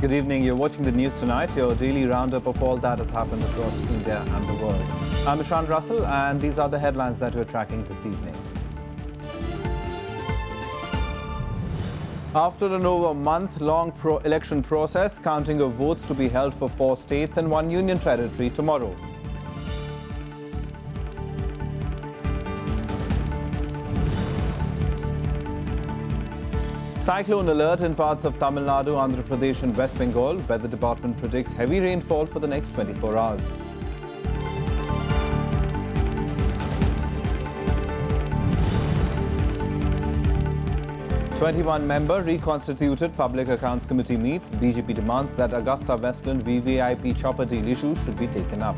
Good evening. You're watching the news tonight, your daily roundup of all that has happened across India and the world. I'm Ishan Russell, and these are the headlines that we're tracking this evening. After an over month-long election process, counting of votes to be held for 4 states and 1 union territory tomorrow. Cyclone alert in parts of Tamil Nadu, Andhra Pradesh and West Bengal. Weather department predicts heavy rainfall for the next 24 hours. "21-member reconstituted Public Accounts Committee meets. BJP demands that Augusta Westland VVIP chopper deal issue should be taken up.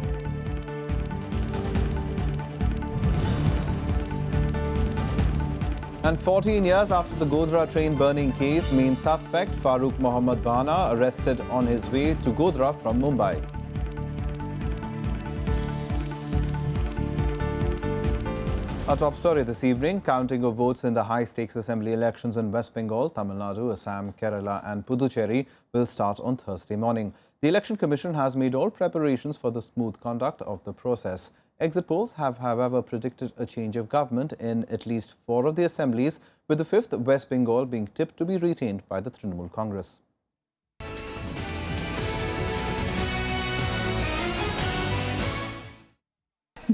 And 14 years after the Godhra train burning case, main suspect Farooq Mohammad Bana arrested on his way to Godhra from Mumbai. Our top story this evening, counting of votes in the high-stakes assembly elections in West Bengal, Tamil Nadu, Assam, Kerala and Puducherry will start on Thursday morning. The Election Commission has made all preparations for the smooth conduct of the process. Exit polls have, however, predicted a change of government in at least 4 of the assemblies, with the 5th, West Bengal, being tipped to be retained by the Trinamool Congress.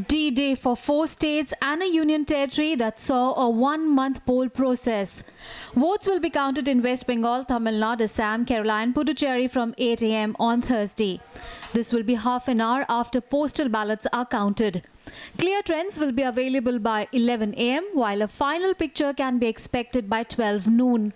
D-Day for 4 states and a union territory that saw a 1-month poll process. Votes will be counted in West Bengal, Tamil Nadu, Assam, Kerala and Puducherry from 8 a.m. on Thursday. This will be half an hour after postal ballots are counted. Clear trends will be available by 11 a.m. while a final picture can be expected by 12 noon.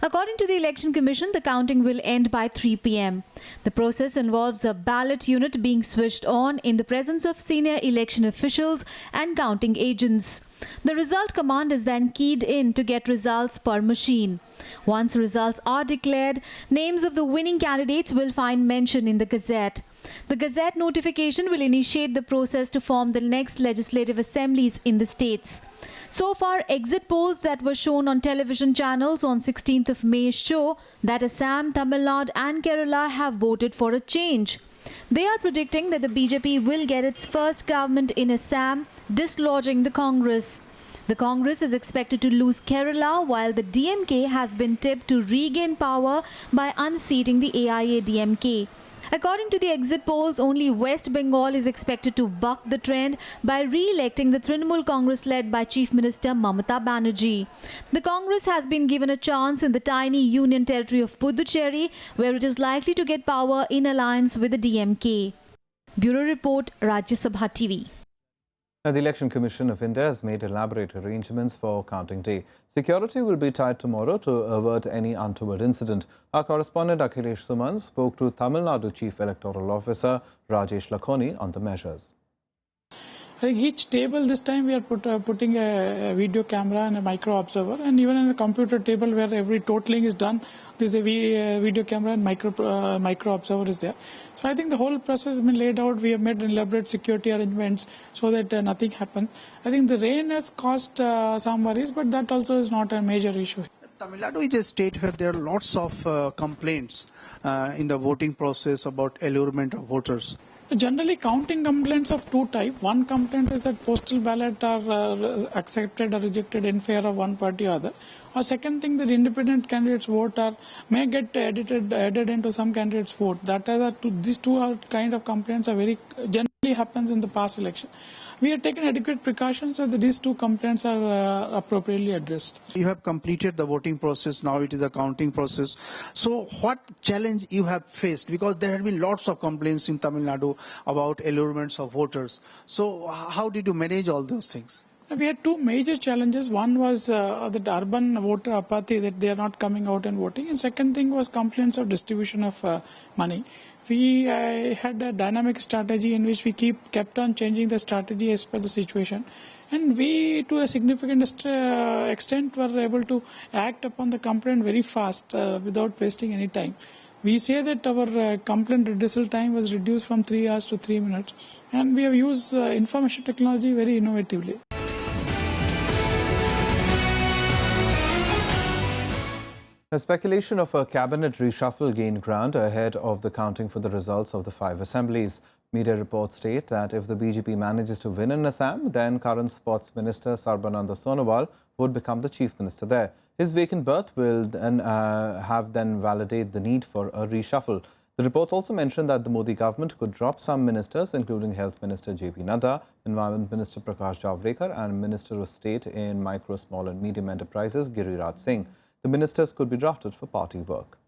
According to the Election Commission, the counting will end by 3 p.m. The process involves a ballot unit being switched on in the presence of senior election officials and counting agents. The result command is then keyed in to get results per machine. Once results are declared, names of the winning candidates will find mention in the Gazette. The Gazette notification will initiate the process to form the next legislative assemblies in the states. So far, exit polls that were shown on television channels on 16th of May show that Assam, Tamil Nadu and Kerala have voted for a change. They are predicting that the BJP will get its first government in Assam, dislodging the Congress. The Congress is expected to lose Kerala, while the DMK has been tipped to regain power by unseating the AIA-DMK. According to the exit polls, only West Bengal is expected to buck the trend by re-electing the Trinamool Congress led by Chief Minister Mamata Banerjee. The Congress has been given a chance in the tiny union territory of Puducherry, where it is likely to get power in alliance with the DMK. Bureau Report, Rajya Sabha TV. The Election Commission of India has made elaborate arrangements for counting day. Security will be tight tomorrow to avert any untoward incident. Our correspondent Akhilesh Suman spoke to Tamil Nadu Chief Electoral Officer Rajesh Lakhoni on the measures. I think each table this time we are putting a video camera and a micro observer, and even in a computer table where every totaling is done, there's a video camera and micro observer is there. So I think the whole process has been laid out. We have made elaborate security arrangements so that nothing happens. I think the rain has caused some worries, but that also is not a major issue. Tamil Nadu is a state where there are lots of complaints in the voting process about allurement of voters. Generally, counting complaints of 2 types. One complaint is that postal ballot are accepted or rejected in favor of one party or other. Or second thing, that independent candidates' vote may get added into some candidates' vote. These two kind of complaints are very generally happens in the past election. We have taken adequate precautions so that these 2 complaints are appropriately addressed. You have completed the voting process, now it is a counting process. So what challenge you have faced? Because there have been lots of complaints in Tamil Nadu about allurements of voters. So how did you manage all those things? We had 2 major challenges. One was that urban voter apathy, that they are not coming out and voting. And second thing was complaints of distribution of money. We had a dynamic strategy in which we kept on changing the strategy as per the situation. And we, to a significant extent, were able to act upon the complaint very fast without wasting any time. We say that our complaint redressal time was reduced from 3 hours to 3 minutes. And we have used information technology very innovatively. A speculation of a cabinet reshuffle gained ground ahead of the counting for the results of the 5 assemblies. Media reports state that if the BJP manages to win in Assam, then current Sports Minister Sarbananda Sonowal would become the Chief Minister there. His vacant berth will then validate the need for a reshuffle. The report also mentioned that the Modi government could drop some ministers, including Health Minister J.P. Nadda, Environment Minister Prakash Javadekar and Minister of State in Micro, Small and Medium Enterprises Giriraj Singh. The ministers could be drafted for party work.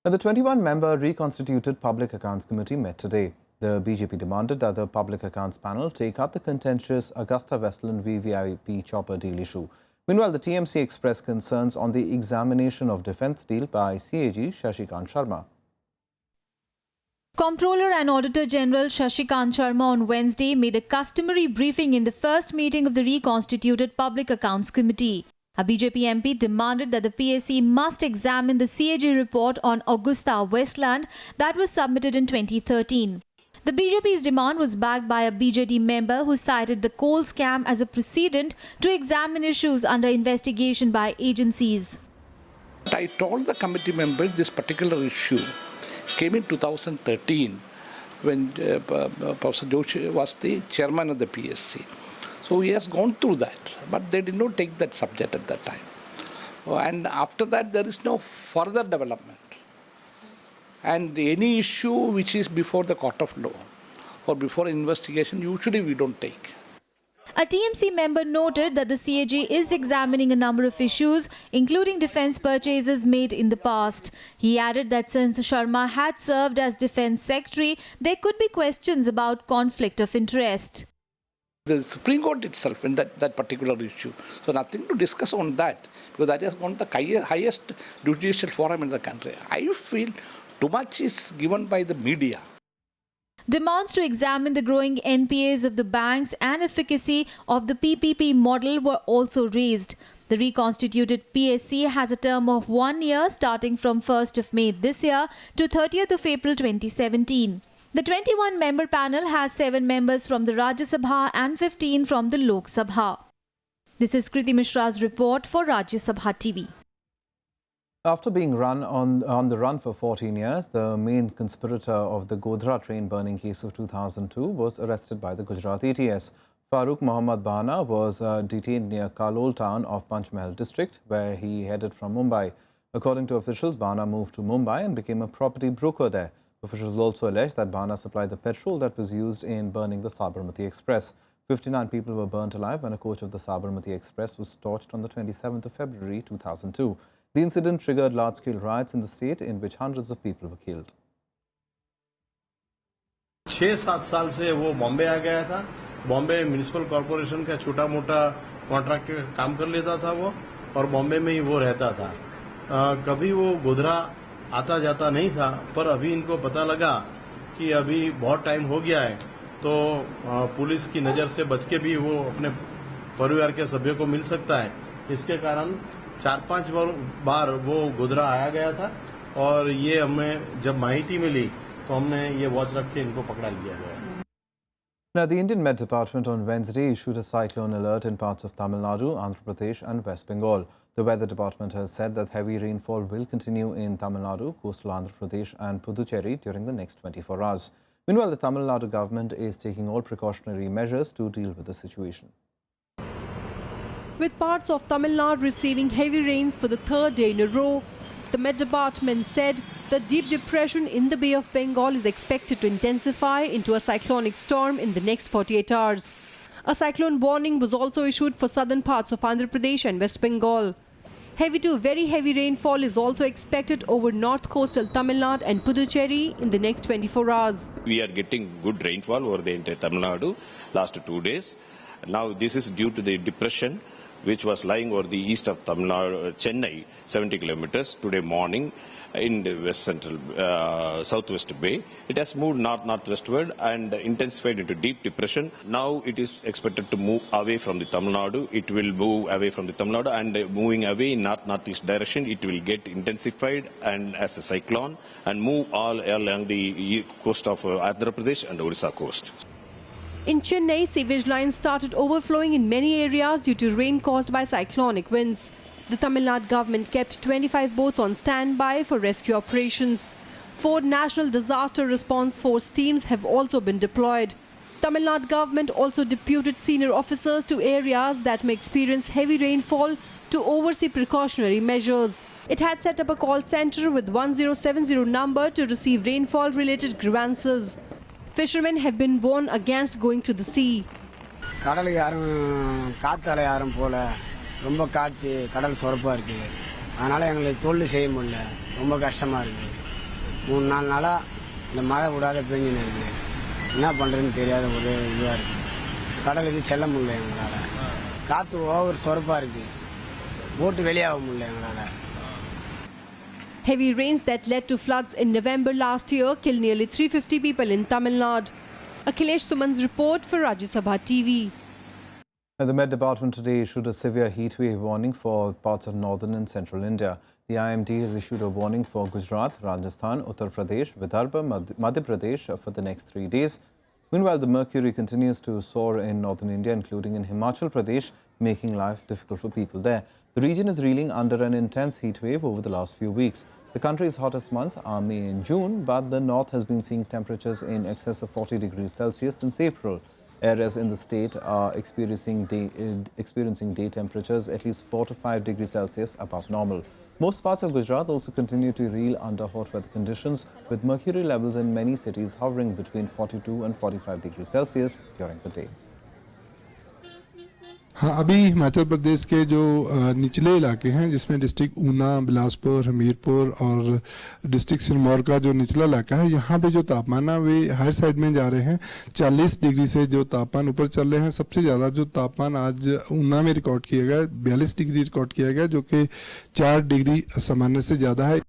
And the 21-member reconstituted Public Accounts Committee met today. The BJP demanded that the Public Accounts panel take up the contentious Augusta-Westland VVIP chopper deal issue. Meanwhile, the TMC expressed concerns on the examination of defence deal by CAG Shashikant Sharma. Comptroller and Auditor General Shashikant Sharma on Wednesday made a customary briefing in the first meeting of the reconstituted Public Accounts Committee. A BJP MP demanded that the PAC must examine the CAG report on Augusta Westland that was submitted in 2013. The BJP's demand was backed by a BJD member who cited the coal scam as a precedent to examine issues under investigation by agencies. I told the committee members this particular issue came in 2013 when Professor Joshi was the chairman of the PSC. So he has gone through that, but they did not take that subject at that time. And after that, there is no further development. And any issue which is before the court of law or before investigation, usually we don't take. A TMC member noted that the CAG is examining a number of issues, including defence purchases made in the past. He added that since Sharma had served as Defence Secretary, there could be questions about conflict of interest. The Supreme Court itself in that particular issue. So nothing to discuss on that, because that is one of the highest judicial forum in the country. I feel too much is given by the media. Demands to examine the growing NPAs of the banks and efficacy of the PPP model were also raised. The reconstituted PSC has a term of 1 year starting from 1st of May this year to 30th of April 2017. The 21-member panel has 7 members from the Rajya Sabha and 15 from the Lok Sabha. This is Kriti Mishra's report for Rajya Sabha TV. After being on the run for 14 years, the main conspirator of the Godhra train burning case of 2002 was arrested by the Gujarat ATS. Farooq Mohammad Bana was detained near Kalol town of Panchmahal district, where he headed from Mumbai. According to officials, Bana moved to Mumbai and became a property broker there. Officials also alleged that Bana supplied the petrol that was used in burning the Sabarmati Express. 59 people were burnt alive when a coach of the Sabarmati Express was torched on the 27th of February 2002. The incident triggered large-scale riots in the state in which hundreds of people were killed. 6-7 साल से वो बॉम्बे आ गया था. Bombay municipal corporation का छोटा मोटा contract का काम कर लेता था वो, और बॉम्बे में ही वो रहता था. कभी वो गोधरा आता जाता नहीं था, पर अभी इनको पता लगा कि अभी बहुत टाइम हो गया है, तो पुलिस की नज़र से बच के भी वो अपने परिवार के सभ्यों को मिल सकता है. इसके कारण 4-5 बार वो गोधरा आया गया था, और ये हमें जब माहिती मिली तो हमने ये वॉच रख के इनको पकड़ा लिया गया. Now, the Indian Met Department on Wednesday issued a cyclone alert in parts of Tamil Nadu, Andhra Pradesh and West Bengal. The Weather Department has said that heavy rainfall will continue in Tamil Nadu, coastal Andhra Pradesh and Puducherry during the next 24 hours. Meanwhile, the Tamil Nadu government is taking all precautionary measures to deal with the situation. With parts of Tamil Nadu receiving heavy rains for the 3rd day in a row, the Met Department said the deep depression in the Bay of Bengal is expected to intensify into a cyclonic storm in the next 48 hours. A cyclone warning was also issued for southern parts of Andhra Pradesh and West Bengal. Heavy to very heavy rainfall is also expected over north coastal Tamil Nadu and Puducherry in the next 24 hours. We are getting good rainfall over the entire Tamil Nadu last 2 days. Now this is due to the depression which was lying over the east of Tamil Nadu, Chennai, 70 kilometers today morning in the west central southwest bay. It has moved northwestward and intensified into deep depression. Now it is expected to move away from the Tamil Nadu. It will move away from the Tamil Nadu, and moving away in northeast direction, it will get intensified and as a cyclone and move all along the coast of Andhra Pradesh and Orissa coast. In Chennai, sewage lines started overflowing in many areas due to rain caused by cyclonic winds. The Tamil Nadu government kept 25 boats on standby for rescue operations. 4 National Disaster Response Force teams have also been deployed. Tamil Nadu government also deputed senior officers to areas that may experience heavy rainfall to oversee precautionary measures. It had set up a call center with 1070 number to receive rainfall-related grievances. Fishermen have been warned against going to the sea. கடலுக்கு யாரும் காத்தால யாரும் போல ரொம்ப காத்து கடல் சொரப்பா இருக்கு அதனால எங்களுக்கு தொழில் செய்ய முடியல ரொம்ப கஷ்டமா இருக்கு 3-4 நாளா இந்த மழை விடாத பெஞ்சின்னு இருக்கு என்ன பண்றதுன்னு தெரியாத ஒரு இதுவா இருக்கு கடலுக்கு செல்ல முடியல எங்களால காத்து ஓவர் சொரப்பா இருக்கு போட்டு வெளியாக முடியல எங்களால. Heavy rains that led to floods in November last year killed nearly 350 people in Tamil Nadu. Akhilesh Suman's report for Rajya Sabha TV. The Met Department today issued a severe heat wave warning for parts of northern and central India. The IMD has issued a warning for Gujarat, Rajasthan, Uttar Pradesh, Vidarbha, Madhya Pradesh for the next 3 days. Meanwhile, the mercury continues to soar in northern India, including in Himachal Pradesh, making life difficult for people there. The region is reeling under an intense heat wave over the last few weeks. The country's hottest months are May and June, but the north has been seeing temperatures in excess of 40 degrees Celsius since April. Areas in the state are experiencing day temperatures at least 4 to 5 degrees Celsius above normal. Most parts of Gujarat also continue to reel under hot weather conditions, with mercury levels in many cities hovering between 42 and 45 degrees Celsius during the day. हाँ, अभी हिमाचल प्रदेश के जो निचले इलाके हैं जिसमें district Una, Bilaspur, Hamirpur और district Sirmaur का जो निचला इलाका है, यहाँ पे जो तापमान है वे हायर साइड में जा रहे हैं। 40 डिग्री से जो तापमान ऊपर चल रहे हैं। सबसे ज़्यादा जो तापमान आज ऊना में रिकॉर्ड किया गया 42 डिग्री रिकॉर्ड किया गया, जो कि 4 डिग्री सामान्य से ज़्यादा है।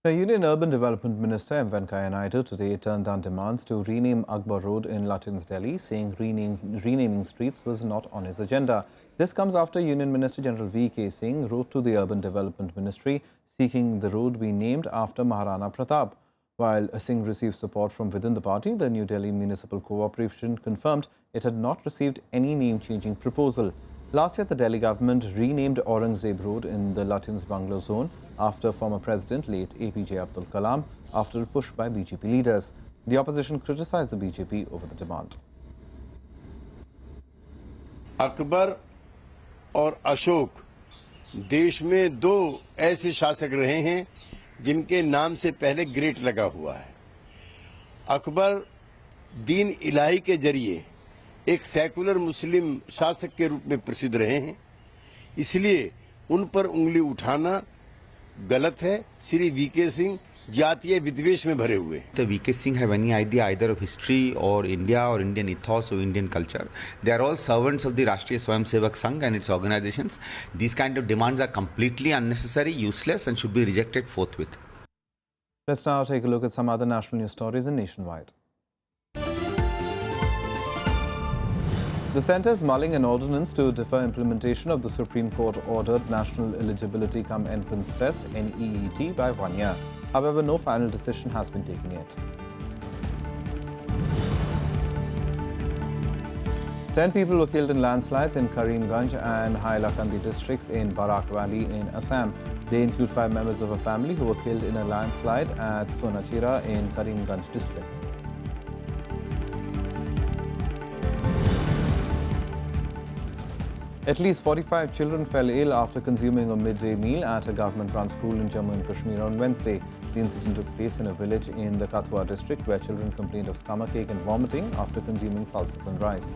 Union Urban Development Minister M. Venkaiah Naidu today turned down demands to rename Akbar Road in Lutyens, Delhi, saying renaming streets was not on his agenda. This comes after Union Minister General V.K. Singh wrote to the Urban Development Ministry seeking the road be named after Maharana Pratap. While Singh received support from within the party, the New Delhi Municipal Corporation confirmed it had not received any name-changing proposal. Last year, the Delhi government renamed Aurangzeb Road in the Lutyens Bungalow zone after former President late APJ Abdul Kalam after a push by BJP leaders. The opposition criticized the BJP over the demand. Akbar और अशोक देश में 2 ऐसे शासक रहे हैं जिनके नाम से पहले ग्रेट लगा हुआ है। अकबर दीन इलाही के जरिए एक सेकुलर मुस्लिम शासक के रूप में प्रसिद्ध रहे हैं, इसलिए उन पर उंगली उठाना गलत है। श्री वीके सिंह जातीय विद्वेष में भरे हुए हैं। The VK Singh have any idea either of history or India or Indian ethos or Indian culture. They are all servants of the Rashtriya Swayamsevak Sangh and its organizations. These kind of demands are completely unnecessary, useless and should be rejected forthwith. Let's now take a look at some other national news stories in Nationwide. The centre is mulling an ordinance to defer implementation of the Supreme Court-ordered National Eligibility Cum Entrance Test (NEET) by 1 year. However, no final decision has been taken yet. 10 people were killed in landslides in Karimganj and Hailakandi districts in Barak Valley in Assam. They include 5 members of a family who were killed in a landslide at Sonachira in Karimganj district. At least 45 children fell ill after consuming a midday meal at a government-run school in Jammu and Kashmir on Wednesday. The incident took place in a village in the Kathua district where children complained of stomachache and vomiting after consuming pulses and rice.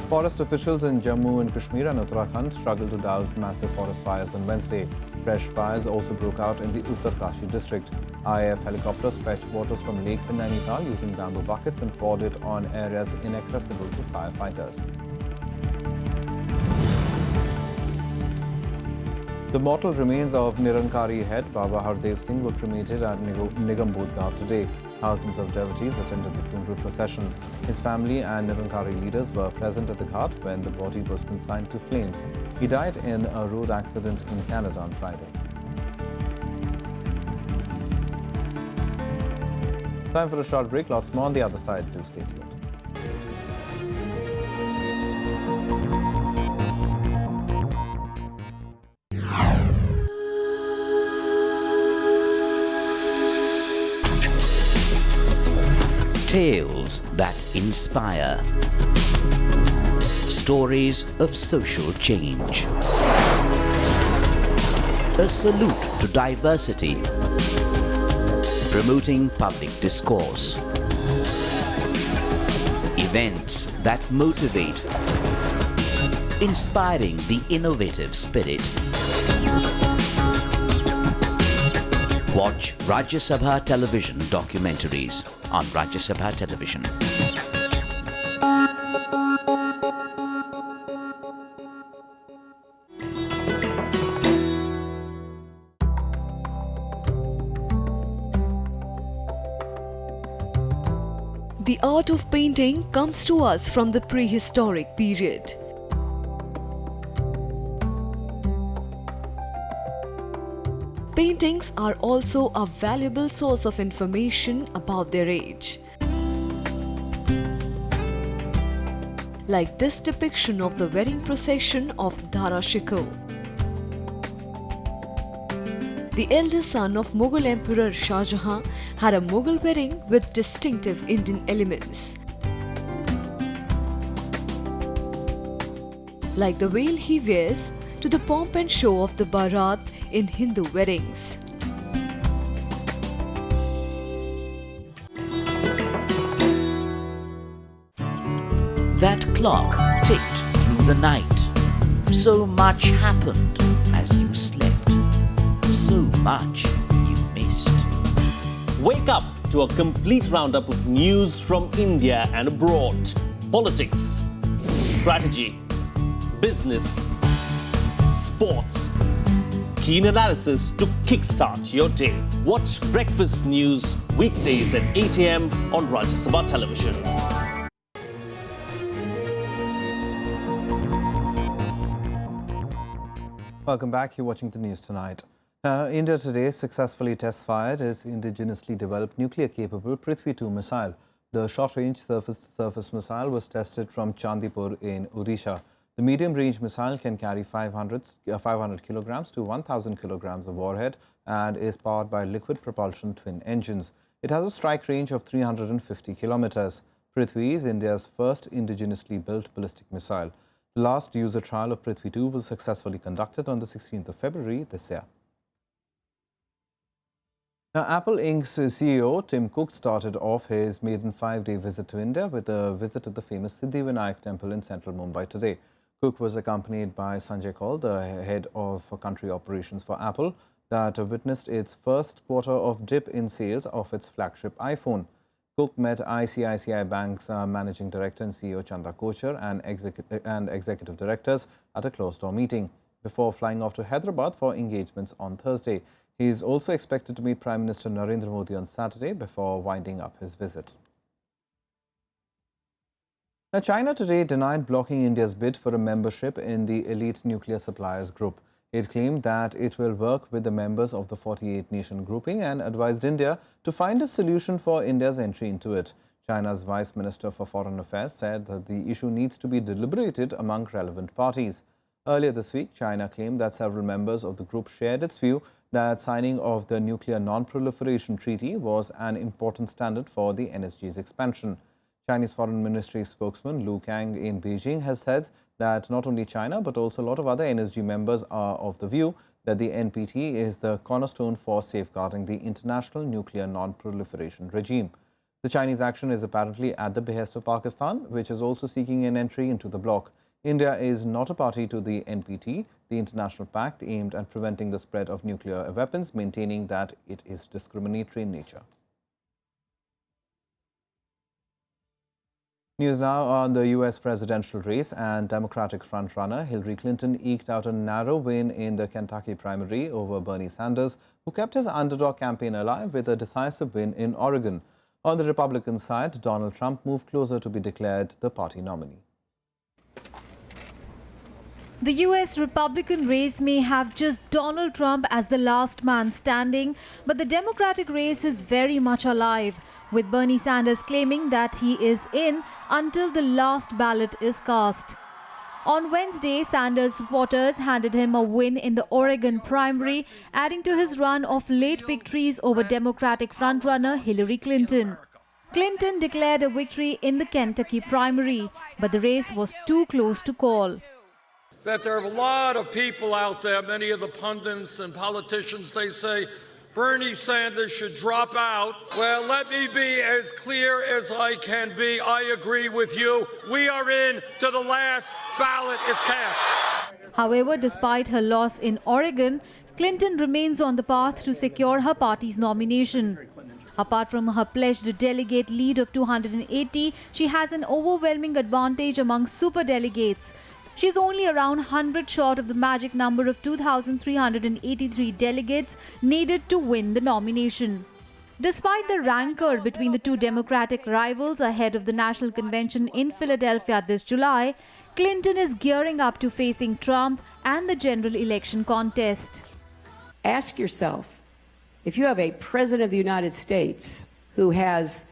Forest officials in Jammu and Kashmir and Uttarakhand struggled to douse massive forest fires on Wednesday. Fresh fires also broke out in the Uttarkashi district. IAF helicopters fetched waters from lakes in Nainital using bamboo buckets and poured it on areas inaccessible to firefighters. The mortal remains of Nirankari head Baba Hardev Singh were cremated at Nigambodh Ghat today. Thousands of devotees attended the funeral procession. His family and Nirankari leaders were present at the ghat when the body was consigned to flames. He died in a road accident in Canada on Friday. Time for a short break. Lots more on the other side. Do stay tuned. Tales that inspire. Stories of social change. A salute to diversity. Promoting public discourse. Events that motivate. Inspiring the innovative spirit. Watch Rajya Sabha television documentaries on Rajya Sabha television. The art of painting comes to us from the prehistoric period. Paintings are also a valuable source of information about their age. Like this depiction of the wedding procession of Dara Shikoh. The eldest son of Mughal Emperor Shah Jahan had a Mughal wedding with distinctive Indian elements. Like the veil he wears to the pomp and show of the Bharat in Hindu weddings. That clock ticked through the night. So much happened as you slept. So much you missed. Wake up to a complete roundup of news from India and abroad. Politics, strategy, business, sports. Keen analysis to kickstart your day. Watch Breakfast News weekdays at 8 a.m. on Rajya Sabha television. Welcome back. You're watching the news tonight. India today successfully test-fired its indigenously developed nuclear-capable Prithvi 2 missile. The short-range surface missile was tested from Chandipur in Odisha. The medium-range missile can carry 500 kilograms to 1,000 kilograms of warhead and is powered by liquid propulsion twin engines. It has a strike range of 350 kilometers. Prithvi is India's first indigenously built ballistic missile. The last user trial of Prithvi 2 was successfully conducted on the 16th of February this year. Now, Apple Inc.'s CEO Tim Cook started off his maiden 5-day visit to India with a visit to the famous Siddhivinayak temple in central Mumbai today. Cook was accompanied by Sanjay Kaul, the head of country operations for Apple, that witnessed its first quarter of dip in sales of its flagship iPhone. Cook met ICICI Bank's managing director and CEO Chanda Kochar and executive directors at a closed-door meeting before flying off to Hyderabad for engagements on Thursday. He is also expected to meet Prime Minister Narendra Modi on Saturday before winding up his visit. Now, China today denied blocking India's bid for a membership in the elite nuclear suppliers group. It claimed that it will work with the members of the 48-nation grouping and advised India to find a solution for India's entry into it. China's Vice Minister for Foreign Affairs said that the issue needs to be deliberated among relevant parties. Earlier this week, China claimed that several members of the group shared its view that signing of the Nuclear Non-Proliferation Treaty was an important standard for the NSG's expansion. Chinese Foreign Ministry spokesman Lu Kang in Beijing has said that not only China but also a lot of other NSG members are of the view that the NPT is the cornerstone for safeguarding the international nuclear non-proliferation regime. The Chinese action is apparently at the behest of Pakistan, which is also seeking an entry into the bloc. India is not a party to the NPT, the international pact aimed at preventing the spread of nuclear weapons, maintaining that it is discriminatory in nature. News now on the U.S. presidential race, and Democratic frontrunner Hillary Clinton eked out a narrow win in the Kentucky primary over Bernie Sanders, who kept his underdog campaign alive with a decisive win in Oregon. On the Republican side, Donald Trump moved closer to be declared the party nominee. The U.S. Republican race may have just Donald Trump as the last man standing, but the Democratic race is very much alive, with Bernie Sanders claiming that he is in until the last ballot is cast. On Wednesday, Sanders supporters handed him a win in the Oregon primary, adding to his run of late victories over Democratic frontrunner Hillary Clinton. Clinton declared a victory in the Kentucky primary, but the race was too close to call. That there are a lot of people out there, many of the pundits and politicians, they say Bernie Sanders should drop out. Well, let me be as clear as I can be. I agree with you. We are in to the last ballot is cast. However, despite her loss in Oregon, Clinton remains on the path to secure her party's nomination. Apart from her pledged delegate lead of 280, she has an overwhelming advantage among superdelegates. She is only around 100 short of the magic number of 2,383 delegates needed to win the nomination. Despite the rancor between the two Democratic rivals ahead of the National Convention in Philadelphia this July, Clinton is gearing up to facing Trump and the general election contest. Ask yourself, if you have a president of the United States who has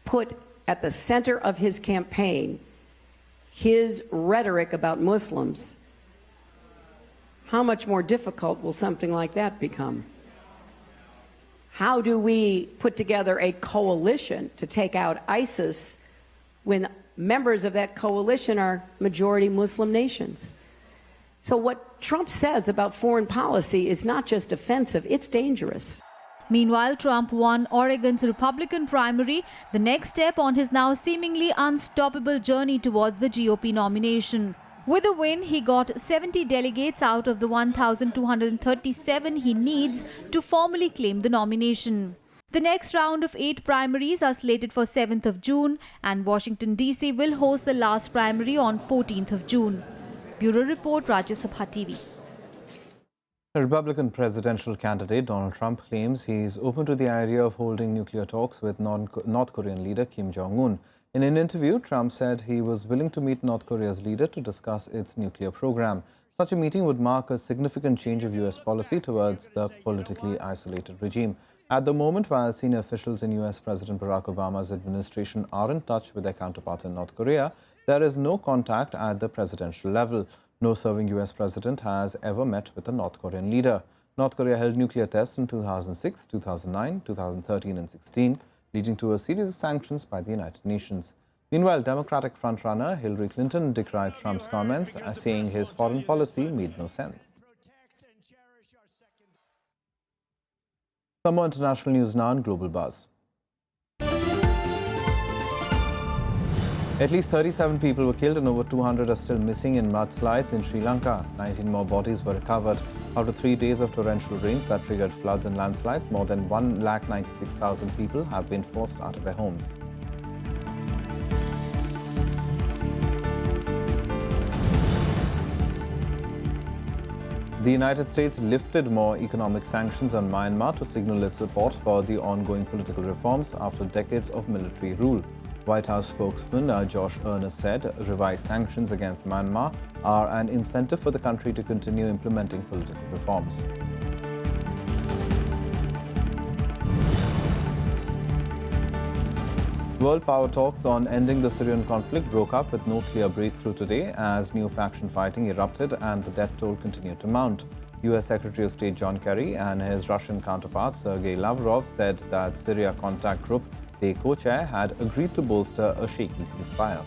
put at the center of his campaign his rhetoric about Muslims, how much more difficult will something like that become? How do we put together a coalition to take out ISIS when members of that coalition are majority Muslim nations? So what Trump says about foreign policy is not just offensive, it's dangerous. Meanwhile, Trump won Oregon's Republican primary, the next step on his now seemingly unstoppable journey towards the GOP nomination. With a win, he got 70 delegates out of the 1,237 he needs to formally claim the nomination. The next round of 8 primaries are slated for 7th of June, and Washington, D.C. will host the last primary on 14th of June. Bureau Report, Rajya, Sabha TV. The Republican presidential candidate Donald Trump claims he is open to the idea of holding nuclear talks with North Korean leader Kim Jong-un. In an interview, Trump said he was willing to meet North Korea's leader to discuss its nuclear program. Such a meeting would mark a significant change of U.S. policy towards the politically isolated regime. At the moment, while senior officials in U.S. President Barack Obama's administration are in touch with their counterparts in North Korea, there is no contact at the presidential level. No serving U.S. president has ever met with a North Korean leader. North Korea held nuclear tests in 2006, 2009, 2013 and 16, leading to a series of sanctions by the United Nations. Meanwhile, Democratic frontrunner Hillary Clinton decried Trump's comments, saying his foreign policy made no sense. Some more international news now on Global Buzz. At least 37 people were killed and over 200 are still missing in mudslides in Sri Lanka. 19 more bodies were recovered. After 3 days of torrential rains that triggered floods and landslides, more than 196,000 people have been forced out of their homes. The United States lifted more economic sanctions on Myanmar to signal its support for the ongoing political reforms after decades of military rule. White House spokesman Josh Earnest said revised sanctions against Myanmar are an incentive for the country to continue implementing political reforms. World power talks on ending the Syrian conflict broke up with no clear breakthrough today as new faction fighting erupted and the death toll continued to mount. U.S. Secretary of State John Kerry and his Russian counterpart Sergei Lavrov said that Syria contact group they co-chair had agreed to bolster a shaky ceasefire.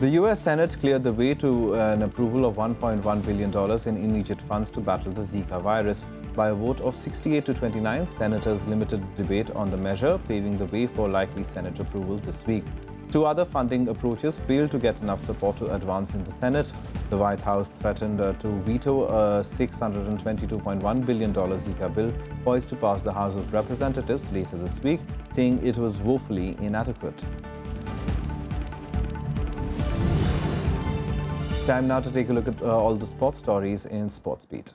The U.S. Senate cleared the way to an approval of $1.1 billion in immediate funds to battle the Zika virus. By a vote of 68 to 29, senators limited debate on the measure, paving the way for likely Senate approval this week. 2 other funding approaches failed to get enough support to advance in the Senate. The White House threatened to veto a $622.1 billion Zika bill poised to pass the House of Representatives later this week, saying it was woefully inadequate. Time now to take a look at all the sports stories in Sports Beat.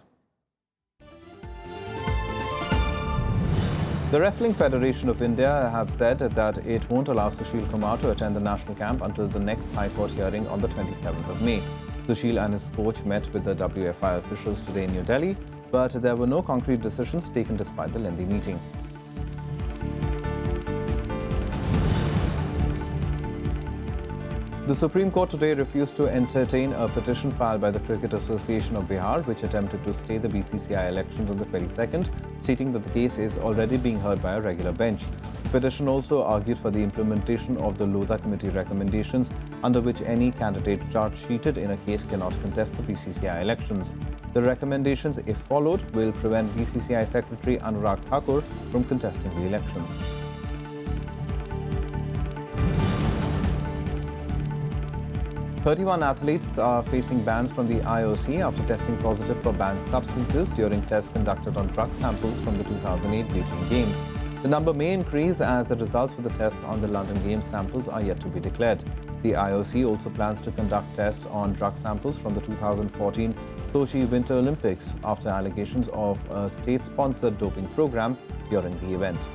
The Wrestling Federation of India have said that it won't allow Sushil Kumar to attend the national camp until the next High Court hearing on the 27th of May. Sushil and his coach met with the WFI officials today in New Delhi, but there were no concrete decisions taken despite the lengthy meeting. The Supreme Court today refused to entertain a petition filed by the Cricket Association of Bihar, which attempted to stay the BCCI elections on the 22nd, stating that the case is already being heard by a regular bench. The petition also argued for the implementation of the Lodha Committee recommendations, under which any candidate charge sheeted in a case cannot contest the BCCI elections. The recommendations, if followed, will prevent BCCI Secretary Anurag Thakur from contesting the elections. "31 athletes are facing bans from the IOC after testing positive for banned substances during tests conducted on drug samples from the 2008 Beijing Games. The number may increase as the results for the tests on the London Games samples are yet to be declared. The IOC also plans to conduct tests on drug samples from the 2014 Sochi Winter Olympics after allegations of a state-sponsored doping program during the event.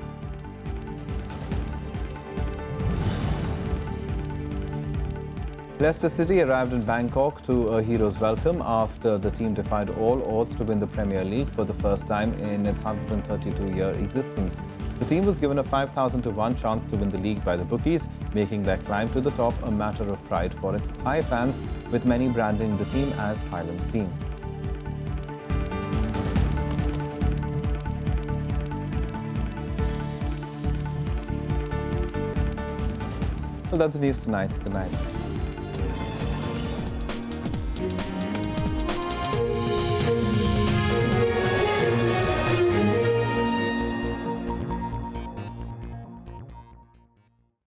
Leicester City arrived in Bangkok to a hero's welcome after the team defied all odds to win the Premier League for the first time in its 132-year existence. The team was given a 5,000 to 1 chance to win the league by the bookies, making their climb to the top a matter of pride for its Thai fans, with many branding the team as Thailand's team. Well, that's the news tonight. Good night.